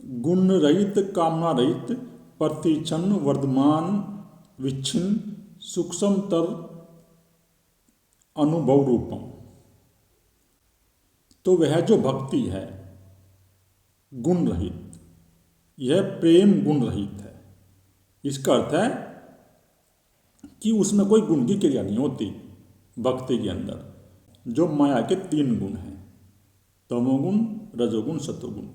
गुण रहित कामना रहित प्रतिक्षण वर्धमान विच्छिन्न सूक्ष्मतर अनुभव रूपम। तो वह जो भक्ति है गुण रहित, यह प्रेम गुण रहित है। इसका अर्थ है कि उसमें कोई गुण की क्रिया नहीं होती। भक्ति के अंदर जो माया के 3 गुण हैं, तमोगुण, रजोगुण, सतोगुण,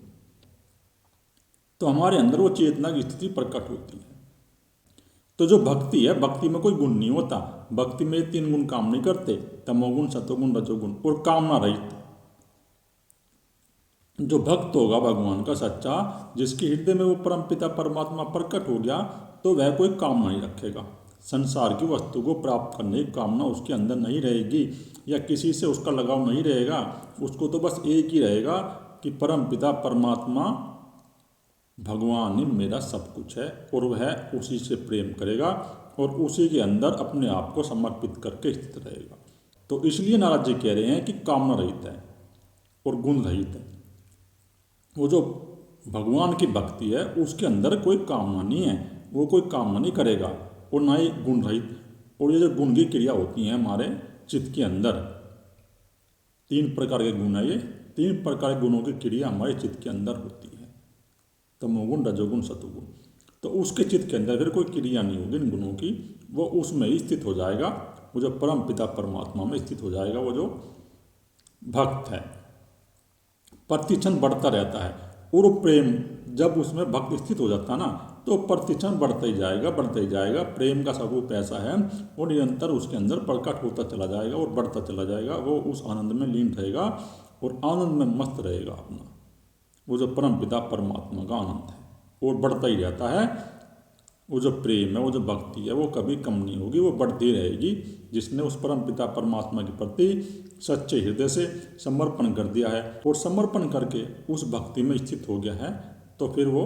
तो हमारे अंदर वो चेतना की स्थिति प्रकट होती है। तो जो भक्ति है, भक्ति में कोई गुण नहीं होता। भक्ति में 3 गुण काम नहीं करते, तमोगुण, सतोगुण, रजोगुण, और कामना रहित। जो भक्त होगा भगवान का सच्चा, जिसके हृदय में वो परमपिता परमात्मा प्रकट हो गया, तो वह कोई कामना नहीं रखेगा। संसार की वस्तु को प्राप्त करने की कामना उसके अंदर नहीं रहेगी, या किसी से उसका लगाव नहीं रहेगा। उसको तो बस एक ही रहेगा कि परमपिता परमात्मा भगवान ही मेरा सब कुछ है, और वह उसी से प्रेम करेगा और उसी के अंदर अपने आप को समर्पित करके स्थित रहेगा। तो इसलिए नारद जी कह रहे हैं कि कामना रहित है और गुण रहित है। वो जो भगवान की भक्ति है उसके अंदर कोई कामना नहीं है, वो कोई कामना नहीं करेगा, और ना ही गुण रहित। और ये जो गुण की क्रिया होती हैं हमारे चित्त के अंदर, 3 प्रकार के गुण है, ये 3 प्रकार के गुणों की क्रिया हमारे चित्त के अंदर होती है, तमोगुण, रजोगुण, सतोगुण। तो उसके चित्त के अंदर फिर कोई क्रिया नहीं होगी इन गुणों की, वो उसमें ही स्थित हो जाएगा। वो जो परम पिता परमात्मा में स्थित हो जाएगा, वो जो भक्त है। प्रतिक्षण बढ़ता रहता है, और प्रेम जब उसमें भक्त स्थित हो जाता है ना, तो प्रतिक्षण बढ़ता ही जाएगा, बढ़ता ही जाएगा। प्रेम का स्वरूप ऐसा है, वो निरंतर उसके अंदर प्रकट होता चला जाएगा और बढ़ता चला जाएगा। वो उस आनंद में लीन रहेगा और आनंद में मस्त रहेगा अपना। वो जो परम पिता परमात्मा का आनंद है, और बढ़ता ही रहता है। वो जो प्रेम है, वो जो भक्ति है, वो कभी कम नहीं होगी, वो बढ़ती रहेगी। जिसने उस परम पिता परमात्मा के प्रति सच्चे हृदय से समर्पण कर दिया है और समर्पण करके उस भक्ति में स्थित हो गया है, तो फिर वो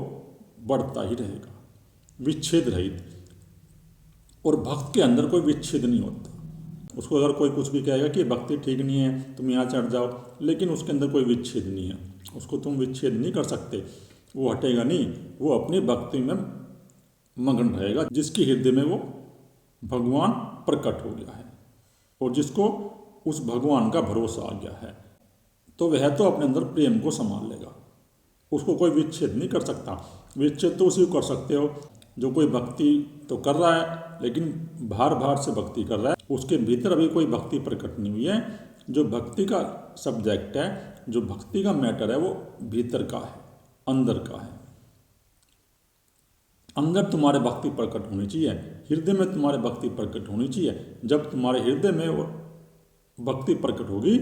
बढ़ता ही रहेगा, विच्छेद रहित। और भक्त के अंदर कोई विच्छेद नहीं होता। उसको अगर कोई कुछ भी कहेगा कि भक्ति ठीक नहीं है, तुम यहाँ चढ़ जाओ, लेकिन उसके अंदर कोई विच्छेद नहीं है, उसको तुम विच्छेद नहीं कर सकते, वो हटेगा नहीं। वो अपनी भक्ति में मगन रहेगा, जिसके हृदय में वो भगवान प्रकट हो गया है और जिसको उस भगवान का भरोसा आ गया है, तो वह तो अपने अंदर प्रेम को संभाल लेगा। उसको कोई विच्छेद नहीं कर सकता। विच्छेद तो उसी को कर सकते हो जो कोई भक्ति तो कर रहा है, लेकिन बाहर बाहर से भक्ति कर रहा है, उसके भीतर अभी कोई भक्ति प्रकट नहीं हुई है। जो भक्ति का सब्जेक्ट है, जो भक्ति का मैटर है, वो भीतर का है, अंदर का है। अंदर तुम्हारे भक्ति प्रकट होनी चाहिए, हृदय में तुम्हारे भक्ति प्रकट होनी चाहिए। जब तुम्हारे हृदय में वो भक्ति प्रकट होगी,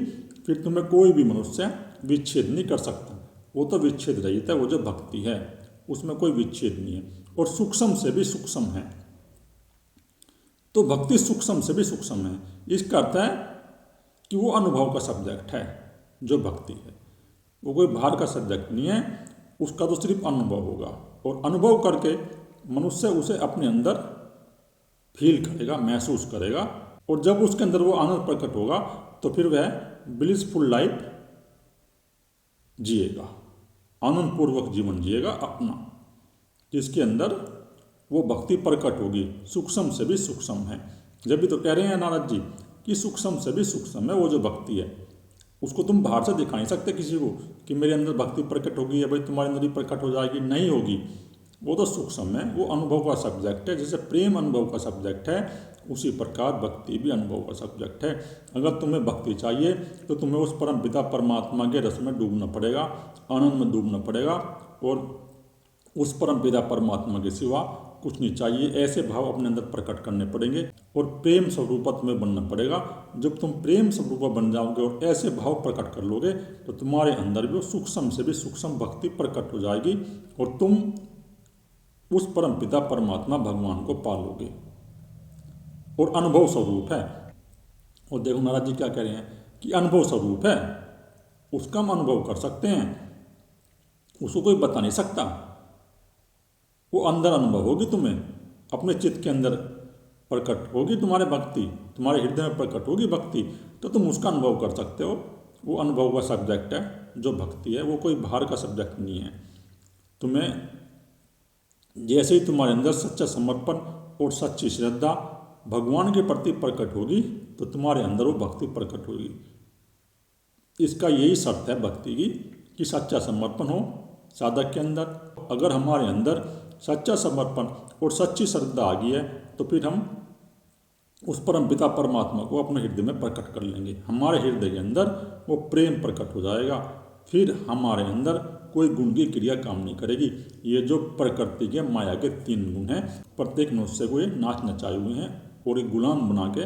फिर तुम्हें कोई भी मनुष्य विच्छेद नहीं कर सकता। वो तो विच्छेद रहित है। वो जो भक्ति है उसमें कोई विच्छेद नहीं है, और सूक्ष्म से भी सूक्ष्म है। तो भक्ति सूक्ष्म से भी सूक्ष्म है। इसका अर्थ है कि वो अनुभव का सब्जेक्ट है। जो भक्ति है वो कोई बाहर का सब्जेक्ट नहीं है, उसका तो सिर्फ अनुभव होगा, और अनुभव करके मनुष्य उसे अपने अंदर फील करेगा, महसूस करेगा। और जब उसके अंदर वो आनंद प्रकट होगा, तो फिर वह ब्लिसफुल लाइफ जिएगा, आनंदपूर्वक जीवन जिएगा अपना, जिसके अंदर वो भक्ति प्रकट होगी। सूक्ष्म से भी सूक्ष्म है। जब भी तो कह रहे हैं नारद जी कि सूक्ष्म से भी सूक्ष्म है वो जो भक्ति है। उसको तुम बाहर से दिखा नहीं सकते किसी को कि मेरे अंदर भक्ति प्रकट होगी, या भाई तुम्हारे अंदर ही प्रकट हो जाएगी, नहीं होगी। वो तो सूक्ष्म है, वो अनुभव का सब्जेक्ट है। जैसे प्रेम अनुभव का सब्जेक्ट है, उसी प्रकार भक्ति भी अनुभव का सब्जेक्ट है। अगर तुम्हें भक्ति चाहिए तो तुम्हें उस परम पिता परमात्मा के रस में डूबना पड़ेगा, आनंद में डूबना पड़ेगा, और उस परम पिता परमात्मा के सिवा कुछ नहीं चाहिए। ऐसे भाव अपने अंदर प्रकट करने पड़ेंगे, और प्रेम स्वरूप तुम्हें बनना पड़ेगा। जब तुम प्रेम स्वरूप बन जाओगे और ऐसे भाव प्रकट कर लोगे, तो तुम्हारे अंदर भी सूक्ष्म से भी सूक्ष्म भक्ति प्रकट हो जाएगी, और तुम उस परम पिता परमात्मा भगवान को पालोगे। और अनुभव स्वरूप है। और देखो महाराज जी क्या कह रहे हैं कि अनुभव स्वरूप है, उसका हम अनुभव कर सकते हैं, उसको कोई बता नहीं सकता। वो अंदर अनुभव होगी, तुम्हें अपने चित्त के अंदर प्रकट होगी तुम्हारे भक्ति, तुम्हारे हृदय में प्रकट होगी भक्ति, तो तुम उसका अनुभव कर सकते हो। वो अनुभव का सब्जेक्ट है जो भक्ति है, वो कोई बाहर का सब्जेक्ट नहीं है। तुम्हें जैसे ही तुम्हारे अंदर सच्चा समर्पण और सच्ची श्रद्धा भगवान के प्रति प्रकट होगी तो तुम्हारे अंदर वो भक्ति प्रकट होगी। इसका यही शर्त है भक्ति की कि सच्चा समर्पण हो साधक के अंदर। अगर हमारे अंदर सच्चा समर्पण और सच्ची श्रद्धा आ गई है तो फिर हम उस परम पिता परमात्मा को अपने हृदय में प्रकट कर लेंगे। हमारे हृदय के अंदर वो प्रेम प्रकट हो जाएगा। फिर हमारे अंदर कोई गुण की क्रिया काम नहीं करेगी। ये जो प्रकृति के माया के 3 गुण हैं, प्रत्येक मनुष्य को ये नाच नचाए हुए हैं और एक गुलाम बना के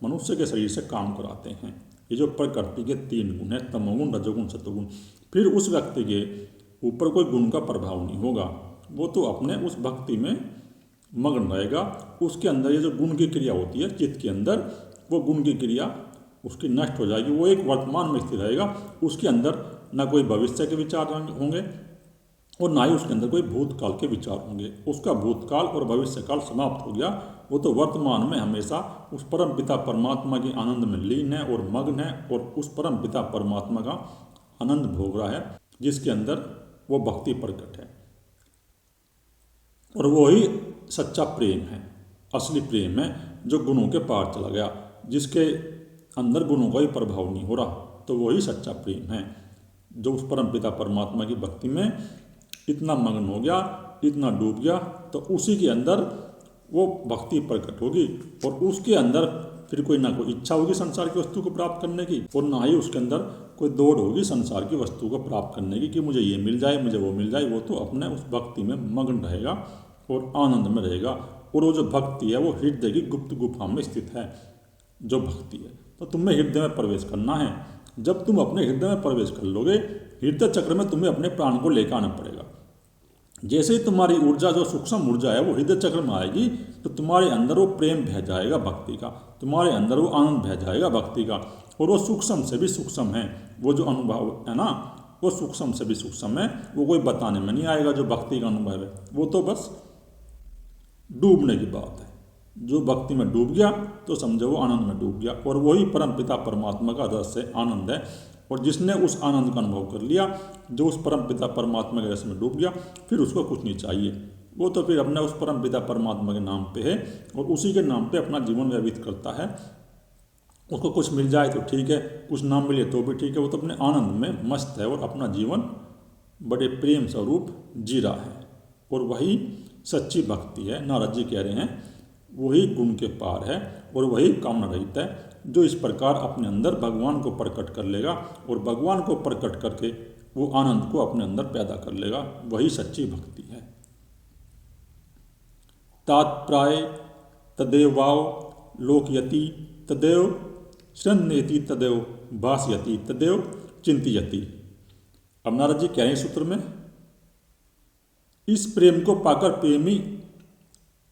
मनुष्य के शरीर से काम कराते हैं। ये जो प्रकृति के 3 गुण हैं, तमोगुण, रजोगुण, सतोगुण, फिर उस व्यक्ति के ऊपर कोई गुण का प्रभाव नहीं होगा। वो तो अपने उस भक्ति में मग्न रहेगा। उसके अंदर ये जो गुण की क्रिया होती है चित्त के अंदर, वो गुण की क्रिया उसकी नष्ट हो जाएगी। वो एक वर्तमान में स्थिर रहेगा। उसके अंदर ना कोई भविष्य के विचार होंगे और ना ही उसके अंदर कोई भूतकाल के विचार होंगे। उसका भूतकाल और भविष्यकाल समाप्त हो गया। वो तो वर्तमान में हमेशा उस परम पिता परमात्मा के आनंद में लीन है और मग्न है और उस परम पिता परमात्मा का आनंद भोग रहा है, जिसके अंदर वो भक्ति प्रकट है। और वही सच्चा प्रेम है, असली प्रेम है, जो गुणों के पार चला गया, जिसके अंदर गुणों का ही प्रभाव नहीं हो रहा। तो वही सच्चा प्रेम है जो उस परम पिता परमात्मा की भक्ति में इतना मग्न हो गया, इतना डूब गया, तो उसी के अंदर वो भक्ति प्रकट होगी। और उसके अंदर फिर कोई ना कोई इच्छा होगी संसार की वस्तु को प्राप्त करने की, और ना ही उसके अंदर कोई दौड़ होगी संसार की वस्तु को प्राप्त करने की कि मुझे ये मिल जाए, मुझे वो मिल जाए। वो तो अपने उस भक्ति में मग्न रहेगा और आनंद में रहेगा। और वो जो भक्ति है वो हृदय की गुप्त गुफा में स्थित है जो भक्ति है। तो तुम्हें हृदय में प्रवेश करना है। जब तुम अपने हृदय में प्रवेश कर लोगे, हृदय चक्र में तुम्हें अपने प्राण को लेकर आना पड़ेगा। जैसे ही तुम्हारी ऊर्जा जो सूक्ष्म ऊर्जा है वो हृदय चक्र में आएगी तो तुम्हारे अंदर वो प्रेम बह जाएगा भक्ति का, तुम्हारे अंदर वो आनंद बह जाएगा भक्ति का। और वो सूक्ष्म से भी सूक्ष्म है, वो जो अनुभव है ना, वो सूक्ष्म से भी सूक्ष्म है। वो कोई बताने में नहीं आएगा जो भक्ति का अनुभव है। वो तो बस डूबने की बात है। जो भक्ति में डूब गया तो समझो वो आनंद में डूब गया। और वही परम पिता परमात्मा का रस है, आनंद है। और जिसने उस आनंद का अनुभव कर लिया, जो उस परम पिता परमात्मा के रस में डूब गया, फिर उसको कुछ नहीं चाहिए। वो तो फिर अपने उस परम पिता परमात्मा के नाम पे है और उसी के नाम पे अपना जीवन व्यतीत करता है। उसको कुछ मिल जाए तो ठीक है, कुछ ना मिले तो भी ठीक है। वो तो अपने आनंद में मस्त है और अपना जीवन बड़े प्रेम स्वरूप जी रहा है। और वही सच्ची भक्ति है। नारद जी कह रहे हैं वही गुण के पार है और वही कामना रहित है, जो इस प्रकार अपने अंदर भगवान को प्रकट कर लेगा और भगवान को प्रकट करके वो आनंद को अपने अंदर पैदा कर लेगा। वही सच्ची भक्ति है। तात्प्राय तदेव वाव लोकयति तदेव श्रन्नेति तदेव भासयति तदेव चिंतयति। अब नारद जी कह रहे हैं सूत्र में, इस प्रेम को पाकर प्रेमी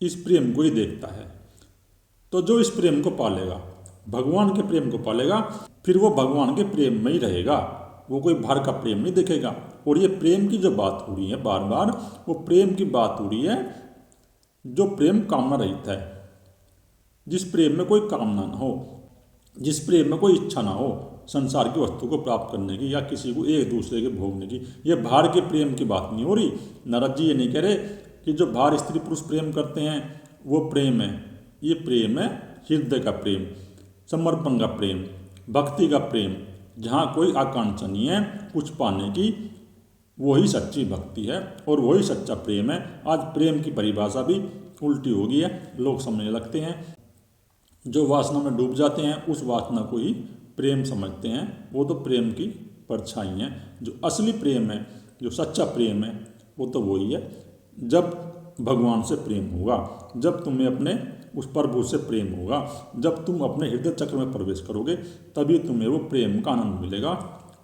इस प्रेम को ही देखता है। तो जो इस प्रेम को पालेगा, भगवान के प्रेम को पालेगा, फिर वो भगवान के प्रेम में ही रहेगा। वो कोई बाहर का प्रेम नहीं देखेगा। और ये प्रेम की जो बात हो रही है बार बार, वो प्रेम की बात हो रही है जो प्रेम कामना रहित है, जिस प्रेम में कोई कामना ना हो, जिस प्रेम में कोई इच्छा ना हो संसार की वस्तु को प्राप्त करने की या किसी को एक दूसरे के भोगने की। ये बाहर के प्रेम की बात नहीं हो रही। नारद जी ये नहीं कह रहे कि जो बाहर स्त्री पुरुष प्रेम करते हैं वो प्रेम है। ये प्रेम है हृदय का प्रेम, समर्पण का प्रेम, भक्ति का प्रेम, जहाँ कोई आकांक्षा नहीं है कुछ पाने की। वही सच्ची भक्ति है और वही सच्चा प्रेम है। आज प्रेम की परिभाषा भी उल्टी हो गई है। लोग समझने लगते हैं, जो वासना में डूब जाते हैं उस वासना को ही प्रेम समझते हैं। वो तो प्रेम की परछाई है। जो असली प्रेम है, जो सच्चा प्रेम है, वो तो वही है जब भगवान से प्रेम होगा, जब तुम्हें अपने उस प्रभु से प्रेम होगा, जब तुम अपने हृदय चक्र में प्रवेश करोगे, तभी तुम्हें वो प्रेम का आनंद मिलेगा।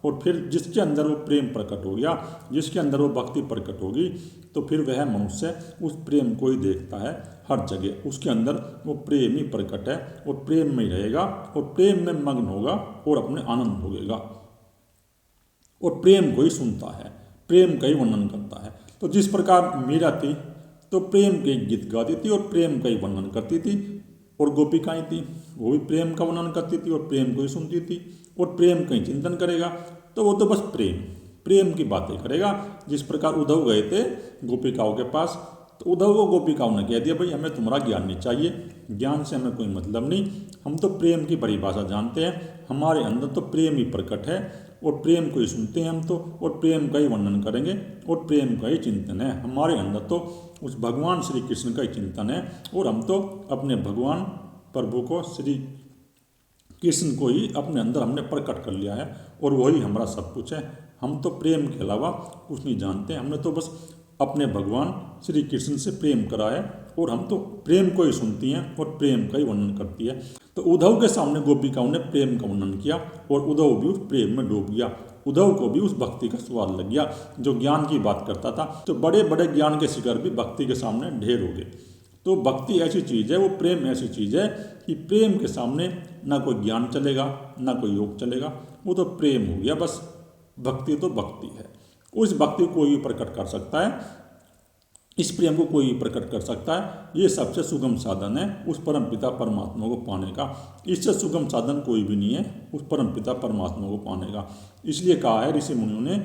और फिर जिसके अंदर वो प्रेम प्रकट हो गया, जिसके अंदर वो भक्ति प्रकट होगी, तो फिर वह मनुष्य उस प्रेम को ही देखता है हर जगह। उसके अंदर वो प्रेम ही प्रकट है और प्रेम में ही रहेगा और प्रेम में मग्न होगा और अपने आनंद भोगेगा और प्रेम को ही सुनता है, प्रेम का ही वर्णन करता है। तो जिस प्रकार मीरा थी तो प्रेम के गीत गाती थी और प्रेम का ही वर्णन करती थी, और गोपिकाएं थी वो भी प्रेम का वर्णन करती थी और प्रेम को ही सुनती थी और प्रेम का ही चिंतन करेगा। तो वो तो बस प्रेम की बातें करेगा। जिस प्रकार उद्धव गए थे गोपिकाओं के पास, तो उद्धव को गोपिकाओं ने कह दिया भाई हमें तुम्हारा ज्ञान नहीं चाहिए, ज्ञान से हमें कोई मतलब नहीं, हम तो प्रेम की परिभाषा जानते हैं, हमारे अंदर तो प्रेम ही प्रकट है और प्रेम को ही सुनते हैं हम तो, और प्रेम का ही वर्णन करेंगे और प्रेम का ही चिंतन है हमारे अंदर, तो उस भगवान श्री कृष्ण का ही चिंतन है और हम तो अपने भगवान प्रभु को श्री कृष्ण को ही अपने अंदर हमने प्रकट कर लिया है और वही हमारा सब कुछ है। हम तो प्रेम के अलावा कुछ नहीं जानते, हमने तो बस अपने भगवान श्री कृष्ण से प्रेम करा है और हम तो प्रेम को ही सुनती हैं और प्रेम का ही वर्णन करती है। तो उद्धव के सामने गोपिकाओं ने प्रेम का वर्णन किया और उद्धव भी उस प्रेम में डूब गया। उद्धव को भी उस भक्ति का स्वाद लग गया जो ज्ञान की बात करता था। तो बड़े बड़े ज्ञान के शिखर भी भक्ति के सामने ढेर हो गए। तो भक्ति ऐसी चीज़ है, वो प्रेम ऐसी चीज़ है कि प्रेम के सामने ना कोई ज्ञान चलेगा ना कोई योग चलेगा, वो तो प्रेम हो गया बस। भक्ति तो भक्ति है, उस भक्ति को कोई भी प्रकट कर सकता है, इस प्रेम को कोई भी प्रकट कर सकता है। ये सबसे सुगम साधन है उस परम पिता परमात्मा को पाने का। इससे सुगम साधन कोई भी नहीं है उस परम पिता परमात्मा को पाने का। इसलिए कहा है ऋषि मुनियों ने,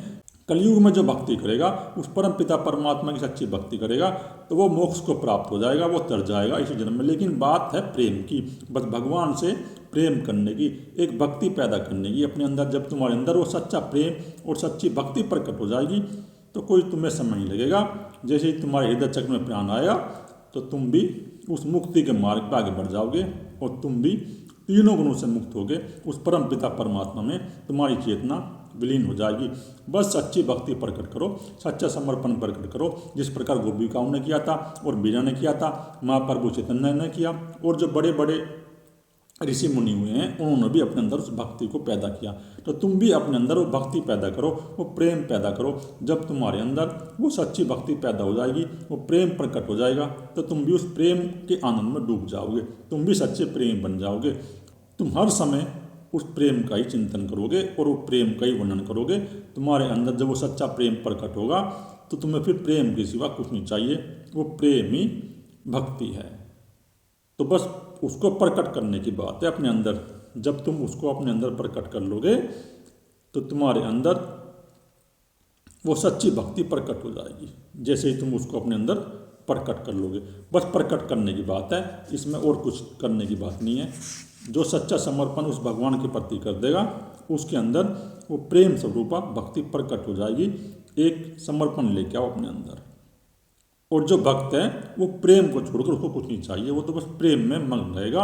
कलयुग में जो भक्ति करेगा, उस परम पिता परमात्मा की सच्ची भक्ति करेगा तो वो मोक्ष को प्राप्त हो जाएगा, वो तर जाएगा इसी जन्म में। लेकिन बात है प्रेम की, बस भगवान से प्रेम करने की, एक भक्ति पैदा करने की अपने अंदर। जब तुम्हारे अंदर वो सच्चा प्रेम और सच्ची भक्ति प्रकट हो जाएगी तो कोई तुम्हें समय नहीं लगेगा। जैसे ही तुम्हारे हृदय चक्र में प्राण आएगा तो तुम भी उस मुक्ति के मार्ग पर आगे बढ़ जाओगे और तुम भी तीनों गुणों से मुक्त होगे उस परम पिता परमात्मा में तुम्हारी चेतना विलीन हो जाएगी। बस सच्ची भक्ति प्रकट करो, सच्चा समर्पण प्रकट करो, जिस प्रकार गोपिकाओं ने किया था और मीरा ने किया था, महाप्रभु चैतन्य ने किया और जो बड़े बड़े ऋषि मुनि हुए हैं उन्होंने भी अपने अंदर उस भक्ति को पैदा किया। तो तुम भी अपने अंदर वो भक्ति पैदा करो, वो प्रेम पैदा करो। जब तुम्हारे अंदर वो सच्ची भक्ति पैदा हो जाएगी, वो प्रेम प्रकट हो जाएगा, तो तुम भी उस प्रेम के आनंद में डूब जाओगे, तुम भी सच्चे प्रेम बन जाओगे। तुम हर समय उस प्रेम का ही चिंतन करोगे और वो प्रेम का ही वर्णन करोगे। तुम्हारे अंदर जब वो सच्चा प्रेम प्रकट होगा तो तुम्हें फिर प्रेम के सिवा कुछ नहीं चाहिए, वो प्रेम ही भक्ति है। तो बस उसको प्रकट करने की बात है अपने अंदर। जब तुम उसको अपने अंदर प्रकट कर लोगे तो तुम्हारे अंदर वो सच्ची भक्ति प्रकट हो जाएगी, जैसे ही तुम उसको अपने अंदर प्रकट कर लोगे। बस प्रकट करने की बात है, इसमें और कुछ करने की बात नहीं है। जो सच्चा समर्पण उस भगवान के प्रति कर देगा उसके अंदर वो प्रेम स्वरूपा भक्ति प्रकट हो जाएगी। एक समर्पण लेके आओ अपने अंदर, और जो भक्त है वो प्रेम को छोड़कर उसको कुछ नहीं चाहिए, वो तो बस प्रेम में मग्न रहेगा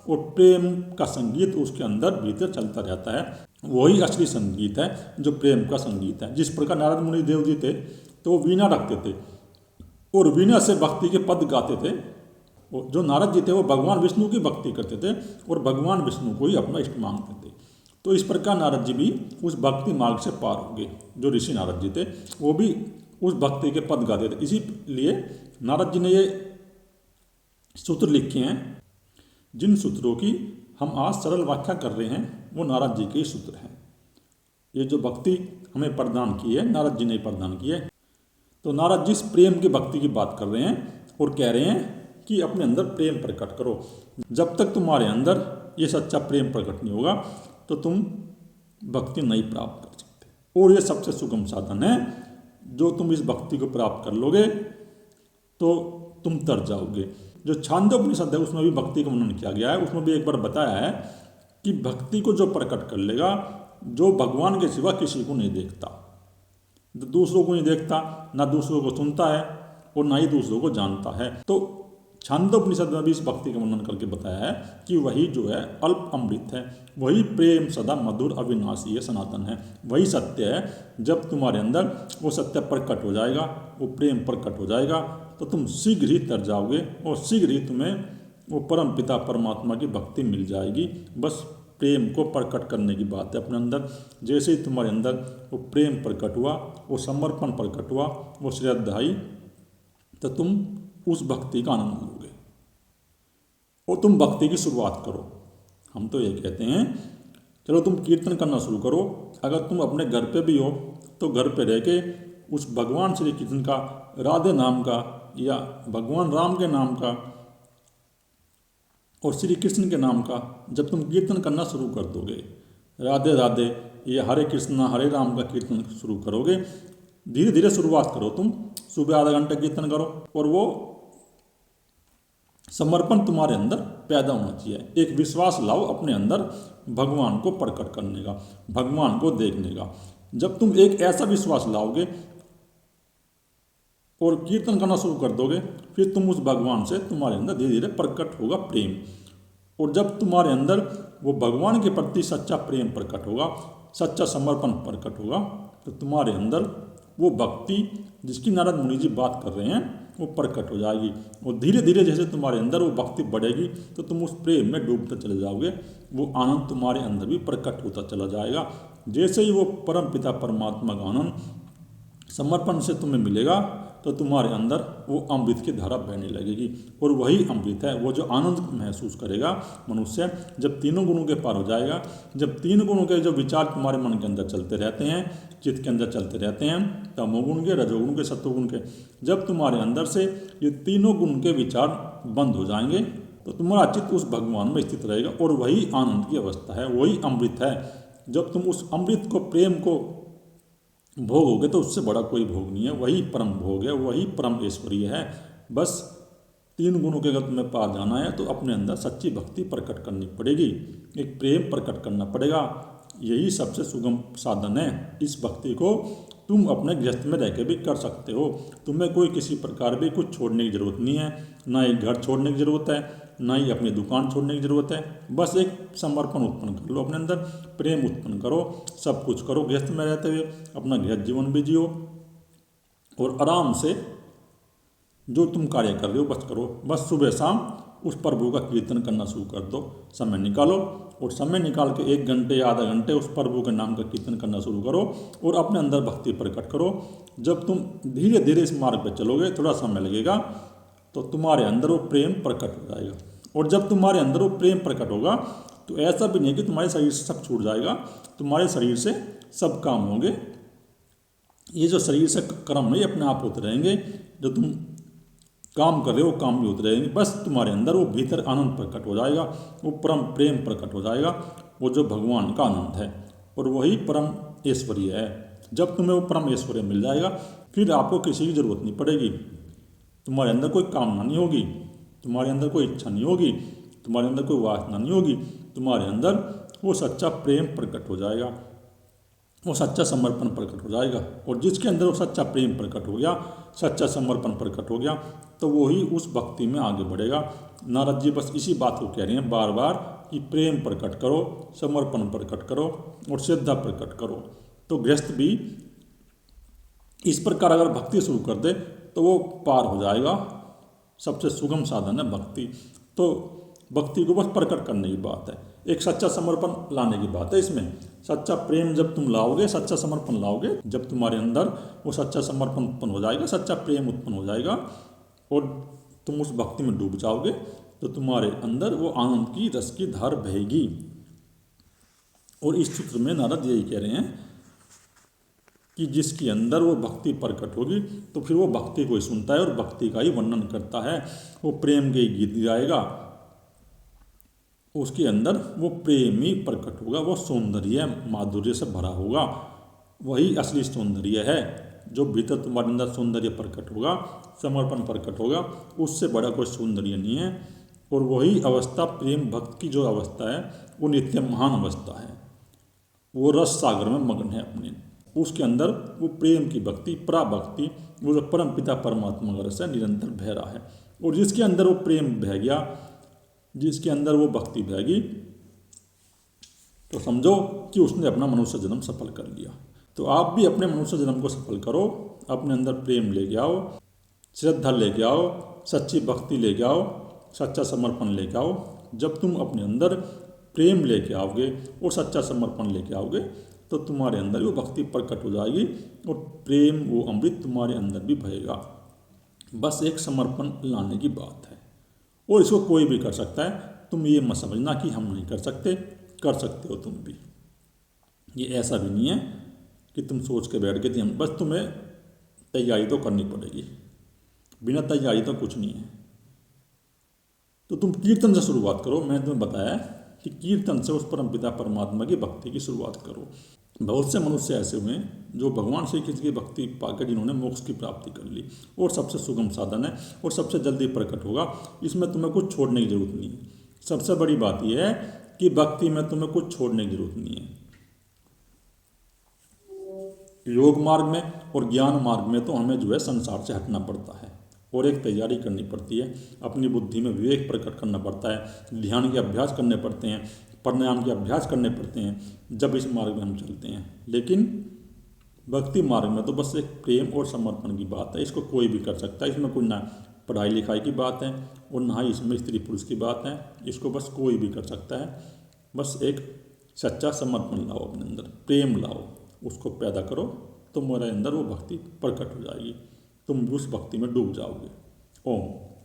और प्रेम का संगीत उसके अंदर भीतर चलता रहता है। वही असली संगीत है जो प्रेम का संगीत है। जिस प्रकार नारद मुनि देव जी थे तो वो वीणा रखते थे और वीणा से भक्ति के पद गाते थे। जो नारद जी थे वो भगवान विष्णु की भक्ति करते थे और भगवान विष्णु को ही अपना इष्ट मानते थे। तो इस प्रकार नारद जी भी उस भक्ति मार्ग से पार हो गए। जो ऋषि नारद जी थे वो भी उस भक्ति के पद गाते थे। इसीलिए नारद जी ने ये सूत्र लिखे हैं। जिन सूत्रों की हम आज सरल व्याख्या कर रहे हैं वो नारद जी के ही सूत्र हैं। ये जो भक्ति हमें प्रदान की है नारद जी ने प्रदान की है। तो नारद जी इस प्रेम की भक्ति की बात कर रहे हैं और कह रहे हैं कि अपने अंदर प्रेम प्रकट करो। जब तक तुम्हारे अंदर ये सच्चा प्रेम प्रकट नहीं होगा तो तुम भक्ति नहीं प्राप्त कर सकते। और ये सबसे सुगम साधन है। जो तुम इस भक्ति को प्राप्त कर लोगे तो तुम तर जाओगे। जो छांदोपनिषद है उसमें भी भक्ति का वर्णन किया गया है। उसमें भी एक बार बताया है कि भक्ति को जो प्रकट कर लेगा, जो भगवान के सिवा किसी को नहीं देखता, दूसरों को नहीं देखता, ना दूसरों को सुनता है और ना ही दूसरों को जानता है। तो छांदोपनिषद में भी इस भक्ति का वर्णन करके बताया है कि वही जो है अल्प अमृत है, वही प्रेम सदा मधुर अविनाशी है, सनातन है, वही सत्य है। जब तुम्हारे अंदर वो सत्य प्रकट हो जाएगा, वो प्रेम प्रकट हो जाएगा तो तुम शीघ्र ही तर जाओगे और शीघ्र ही तुम्हें वो परम पिता परमात्मा की भक्ति मिल जाएगी। बस प्रेम को प्रकट करने की बात है अपने अंदर। जैसे ही तुम्हारे अंदर वो प्रेम प्रकट हुआ, वो समर्पण प्रकट हुआ, वो श्रद्धा आई, तो तुम उस भक्ति का आनंद लोगे और तुम भक्ति की शुरुआत करो। हम तो ये कहते हैं चलो तुम कीर्तन करना शुरू करो। अगर तुम अपने घर पे भी हो तो घर पे रह के उस भगवान श्री कृष्ण का, राधे नाम का या भगवान राम के नाम का और श्री कृष्ण के नाम का जब तुम कीर्तन करना शुरू कर दोगे, राधे राधे ये हरे कृष्णा हरे राम का कीर्तन शुरू करोगे, धीरे धीरे शुरुआत करो। तुम सुबह आधा घंटा कीर्तन करो और वो समर्पण तुम्हारे अंदर पैदा होना चाहिए। एक विश्वास लाओ अपने अंदर भगवान को प्रकट करने का, भगवान को देखने का। जब तुम एक ऐसा विश्वास लाओगे और कीर्तन करना शुरू कर दोगे, फिर तुम उस भगवान से तुम्हारे अंदर धीरे धीरे प्रकट होगा प्रेम। और जब तुम्हारे अंदर वो भगवान के प्रति सच्चा प्रेम प्रकट होगा, सच्चा समर्पण प्रकट होगा, तो तुम्हारे अंदर वो भक्ति जिसकी नारद मुनि जी बात कर रहे हैं वो प्रकट हो जाएगी। और धीरे धीरे जैसे तुम्हारे अंदर वो भक्ति बढ़ेगी तो तुम उस प्रेम में डूबते चले जाओगे, वो आनंद तुम्हारे अंदर भी प्रकट होता चला जाएगा। जैसे ही वो परम पिता परमात्मा का आनंद समर्पण से तुम्हें मिलेगा तो तुम्हारे अंदर वो अमृत की धारा बहने लगेगी। और वही अमृत है, वो जो आनंद महसूस करेगा मनुष्य जब तीनों गुणों के पार हो जाएगा। जब तीन गुणों के जो विचार तुम्हारे मन के अंदर चलते रहते हैं, चित्त के अंदर चलते रहते हैं, तमोगुण के, रजोगुण के, सत्वगुण के, जब तुम्हारे अंदर से ये तीनों गुण के विचार बंद हो जाएंगे तो तुम्हारा चित्त उस भगवान में स्थित रहेगा। और वही आनंद की अवस्था है, वही अमृत है। जब तुम उस अमृत को, प्रेम को भोगोगे तो उससे बड़ा कोई भोग नहीं है, वही परम भोग है, वही परम ऐश्वर्य है। बस तीन गुणों के अगर तुम्हें पार जाना है तो अपने अंदर सच्ची भक्ति प्रकट करनी पड़ेगी, एक प्रेम प्रकट करना पड़ेगा। यही सबसे सुगम साधन है। इस भक्ति को तुम अपने गृहस्थ में रह के भी कर सकते हो। तुम्हें कोई किसी प्रकार भी कुछ छोड़ने की ज़रूरत नहीं है, ना ही घर छोड़ने की ज़रूरत है, ना ही अपनी दुकान छोड़ने की ज़रूरत है। बस एक समर्पण उत्पन्न कर लो अपने अंदर, प्रेम उत्पन्न करो, सब कुछ करो गृहस्थ में रहते हुए, अपना गृहस्थ जीवन भी जियो और आराम से जो तुम कार्य कर रहे हो बस करो। बस सुबह शाम उस प्रभु का कीर्तन करना शुरू कर दो, समय निकालो और समय निकाल के 1 घंटे या आधा घंटे उस प्रभु के नाम का कीर्तन करना शुरू करो और अपने अंदर भक्ति प्रकट करो। जब तुम धीरे धीरे इस मार्ग पर चलोगे, थोड़ा समय लगेगा, तो तुम्हारे अंदर वो प्रेम प्रकट हो जाएगा। और जब तुम्हारे अंदर वो प्रेम प्रकट होगा तो ऐसा भी नहीं है कि तुम्हारे शरीर से सब छूट जाएगा, तुम्हारे शरीर से सब काम होंगे। ये जो शरीर से कर्म नहीं अपने आप होते रहेंगे, जो तुम काम कर रहे हो काम भी होते रहेंगे। बस तुम्हारे अंदर वो भीतर आनंद प्रकट हो जाएगा, वो परम प्रेम प्रकट हो जाएगा, वो जो भगवान का आनंद है और वही परम ऐश्वर्य है। जब तुम्हें वो परम ऐश्वर्य मिल जाएगा फिर आपको किसी की जरूरत नहीं पड़ेगी, तुम्हारे अंदर कोई कामना नहीं होगी, तुम्हारे अंदर कोई इच्छा नहीं होगी, तुम्हारे अंदर कोई वासना नहीं होगी। तुम्हारे अंदर वो सच्चा प्रेम प्रकट हो जाएगा, वो सच्चा समर्पण प्रकट हो जाएगा। और जिसके अंदर वो सच्चा प्रेम प्रकट हो गया, सच्चा समर्पण प्रकट हो गया, तो वो ही उस भक्ति में आगे बढ़ेगा। नारद जी बस इसी बात को कह रहे हैं बार बार कि प्रेम प्रकट करो, समर्पण प्रकट करो और श्रद्धा प्रकट करो। तो गृहस्थ भी इस प्रकार अगर भक्ति शुरू कर दे तो वो पार हो जाएगा। सबसे सुगम साधन है भक्ति। तो भक्ति को बस प्रकट करने की बात है, एक सच्चा समर्पण लाने की बात है। इसमें सच्चा प्रेम जब तुम लाओगे, सच्चा समर्पण लाओगे, जब तुम्हारे अंदर वो सच्चा समर्पण उत्पन्न हो जाएगा, सच्चा प्रेम उत्पन्न हो जाएगा और तुम उस भक्ति में डूब जाओगे, तो तुम्हारे अंदर वो आनंद की रस की धार बहेगी। और इस सूत्र में नारद यही कह रहे हैं कि जिसके अंदर वो भक्ति प्रकट होगी तो फिर वो भक्ति को ही सुनता है और भक्ति का ही वर्णन करता है। वो प्रेम के गीत गाएगा, उसके अंदर वो प्रेम ही प्रकट होगा, वो सौंदर्य माधुर्य से भरा होगा। वही असली सौंदर्य है, जो भीतर तुम्हारे अंदर सौंदर्य प्रकट होगा, समर्पण प्रकट होगा, उससे बड़ा कोई सौंदर्य नहीं है। और वही अवस्था प्रेम भक्त की जो अवस्था है वो नित्य महान अवस्था है, वो रस सागर में मग्न है अपने। उसके अंदर वो प्रेम की भक्ति, पराभक्ति, वो जो परम पिता परमात्मा का रस है निरंतर बह रहा है। और जिसके अंदर वो प्रेम बह गया, जिसके अंदर वो भक्ति बहेगी, तो समझो कि उसने अपना मनुष्य जन्म सफल कर लिया। तो आप भी अपने मनुष्य जन्म को सफल करो, अपने अंदर प्रेम लेके आओ, श्रद्धा लेके आओ, सच्ची भक्ति लेके आओ, सच्चा समर्पण लेके आओ। जब तुम अपने अंदर प्रेम लेके आओगे और सच्चा समर्पण लेके आओगे तो तुम्हारे अंदर वो भक्ति प्रकट हो जाएगी और प्रेम, वो अमृत तुम्हारे अंदर भी बहेगा। बस एक समर्पण लाने की बात है और इसको कोई भी कर सकता है। तुम ये मत समझना कि हम नहीं कर सकते, कर सकते हो तुम भी। ये ऐसा भी नहीं है कि तुम सोच के बैठ गए, बस तुम्हें तैयारी तो करनी पड़ेगी, बिना तैयारी तो कुछ नहीं है। तो तुम कीर्तन से शुरुआत करो। मैंने तुम्हें बताया कि कीर्तन से उस परम पिता परमात्मा की भक्ति की शुरुआत करो। बहुत से मनुष्य ऐसे हुए हैं जो भगवान श्री कृष्ण की भक्ति पाकर जिन्होंने मोक्ष की प्राप्ति कर ली, और सबसे सुगम साधन है और सबसे जल्दी प्रकट होगा। इसमें तुम्हें कुछ छोड़ने की जरूरत नहीं है। सबसे बड़ी बात यह है कि भक्ति में तुम्हें कुछ छोड़ने की जरूरत नहीं है। योग मार्ग में और ज्ञान मार्ग में तो हमें जो है संसार से हटना पड़ता है और एक तैयारी करनी पड़ती है। अपनी बुद्धि में विवेक प्रकट करना पड़ता है, ध्यान के अभ्यास करने पड़ते हैं, प्राणायाम के अभ्यास करने पड़ते हैं, जब इस मार्ग में हम चलते हैं। लेकिन भक्ति मार्ग में तो बस एक प्रेम और समर्पण की बात है, इसको कोई भी कर सकता है। इसमें कोई ना पढ़ाई लिखाई की बात है और ना ही इसमें स्त्री पुरुष की बात है, इसको बस कोई भी कर सकता है। बस एक सच्चा समर्पण लाओ, अपने अंदर प्रेम लाओ, उसको पैदा करो, तो तुम्हारे अंदर वो भक्ति प्रकट हो जाएगी, तुम भी उस भक्ति में डूब जाओगे। ओम।